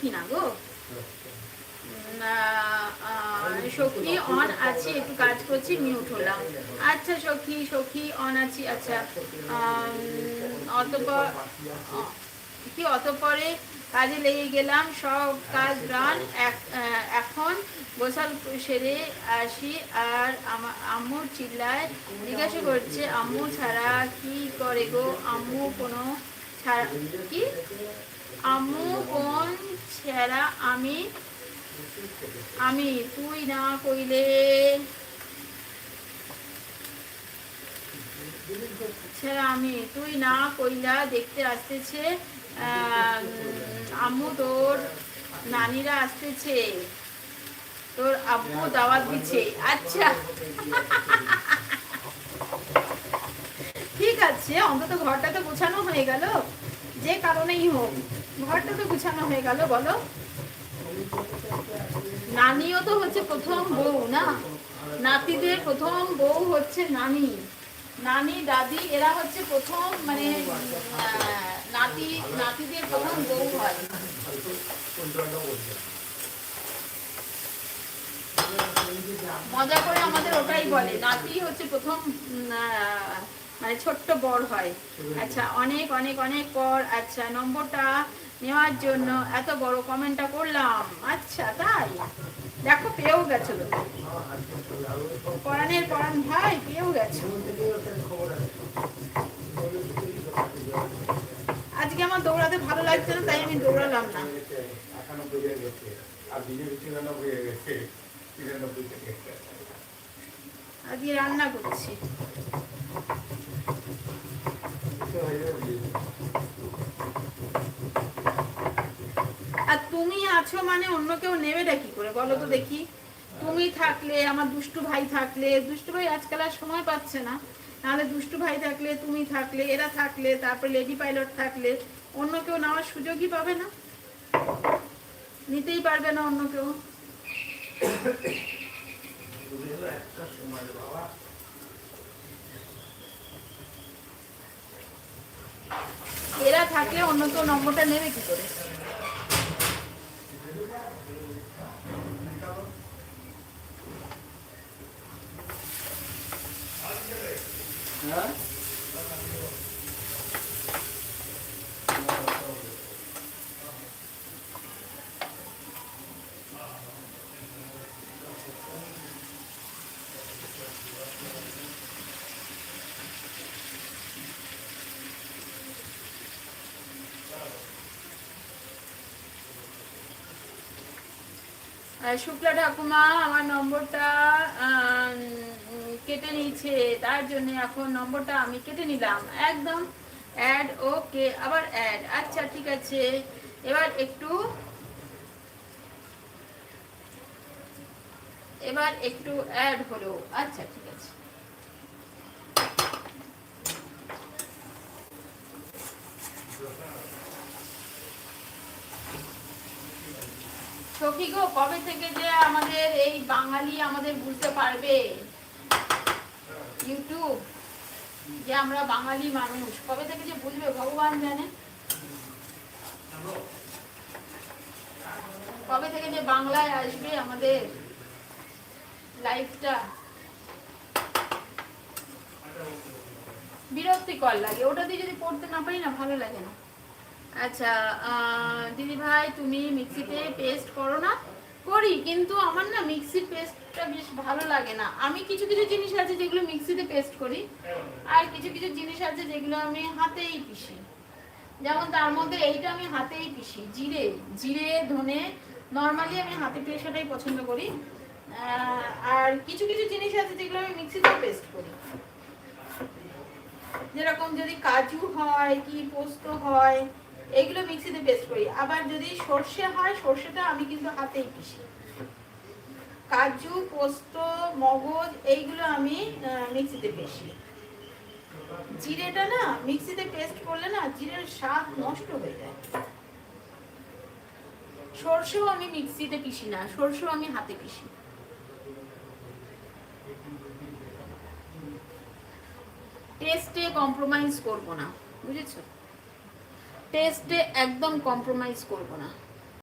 দেখি না গো। সখী অন আছি, একটু কাজ করছি, মিউট হলাম। আচ্ছা সখী অন আছি। আচ্ছা অতপর কি অতপরে কাজে লেগে গেলাম, সব কাজ রান। এখন গোসল সেরে আসি আর আম্মু চিল্লায়, জিজ্ঞাসা করছে আম্মু ছাড়া কি করে গো? আম্মু কোনো ছাড়া কি? আম্মু কোন ছেড়া? আমি আমি তুই না কইলে ছেড়া, আমি তুই না কইলা দেখতে আসতেছে আম্মু, তোর নানিরা আসতেছে, তোর আব্বু দাওয়াত দিচ্ছে। আচ্ছা ঠিক আছে, অন্তত ঘরটা তো গুছানো হয়ে গেল, যে কারণেই হোক ঘরটা তো গুছানো হয়ে গেল। বলো, নানিও তো হচ্ছে প্রথম বউ না, নাতিদের প্রথম বউ হচ্ছে নানি, নানি দাদি এরা হচ্ছে প্রথম, মানে নাতিদের প্রথম বউ হয়। মজা করে আমাদের ওটাই বলে, নাতি হচ্ছে প্রথম মানে ছোট্ট বর হয়। আচ্ছা অনেক অনেক অনেক পর আচ্ছা নম্বরটা নেওয়ার জন্য এত বড় কমেন্টটা করলাম। আচ্ছা তাই, দেখো পেয়েও গেছো তো, পরাণের পরাণ ভাই পেয়েও গেছো। আজকে আমার দৌড়াতে ভালো লাগছে না, তাই আমি দৌড়ালাম না। আজকে রান্না করছি। আর তুমি আছো মানে অন্য কেউ নেবেটা কি করে বলো তো দেখি? তুমি থাকলে, আমার দুষ্টু ভাই থাকলে, দুষ্টু ভাই আজকাল আর সময় পাচ্ছে না, নাহলে দুষ্টু ভাই থাকলে, তুমি থাকলে, এরা থাকলে, তারপরে লেডি পাইলট থাকলে, অন্য কেউ নেওয়ার সুযোগই পাবে না, নিতেই পারবে না অন্য কেউ। এরা থাকলে অন্য কেউ নম্বরটা নেবে কি করে? শুক্লা ঠাকুমা আমার নম্বরটা কেটে নিয়েছে, তার জন্য এখন নম্বরটা আমি কেটে নিলাম একদম। অ্যাড, ওকে, আবার অ্যাড। আচ্ছা ঠিক আছে, এবার একটু অ্যাড হলো। আচ্ছা ঠিক আছে। সখী গো, কবে থেকে যে আমাদের এই বাঙালি আমাদের বুঝতে পারবে ইউটিউব যে আমরা বাঙালি মানুষ, কবে থেকে যে বুঝবে ভগবান জানে। কবে থেকে যে বাংলায় আসবে আমাদের লাইফটা, বিরক্তিকর লাগে। ওটা দিয়ে যদি পড়তে না পারি না, ভালো লাগে না। আচ্ছা দিদি ভাই, তুমি মিক্সিতে পেস্ট করো না? করি, কিন্তু আমার না মিক্সির পেস্টটা বেশ ভালো লাগে না। আমি কিছু কিছু জিনিস আছে যেগুলো মিক্সিতে পেস্ট করি, আর কিছু কিছু জিনিস আছে যেগুলো আমি হাতেই পিষি। যেমন তার মধ্যে এইটা আমি হাতেই পিষি, জিরে ধনে নর্মালি আমি হাতে পেশাটাই পছন্দ করি। আর কিছু কিছু জিনিস আছে যেগুলো আমি মিক্সিতে পেস্ট করি, যেরকম যদি কাজু হয় কি পোস্ত হয়, এগুলো মিক্সিতে পেস্ট করি। আবার যদি সর্ষে হয়, সর্ষেটা আমি কিন্তু হাতেই পিষি। কাজু পোস্ত মগজ এইগুলো আমি মিক্সিতে পিষি। জিরেটা না মিক্সিতে পেস্ট করলে না জিরের স্বাদ নষ্ট হয়ে যায়। সর্ষেও আমি মিক্সিতে পিষি না, সর্ষেও আমি হাতে পিষি। টেস্টে কম্প্রোমাইজ করব না, বুঝেছো? টেস্টে একদম কম্প্রোমাইজ করব না।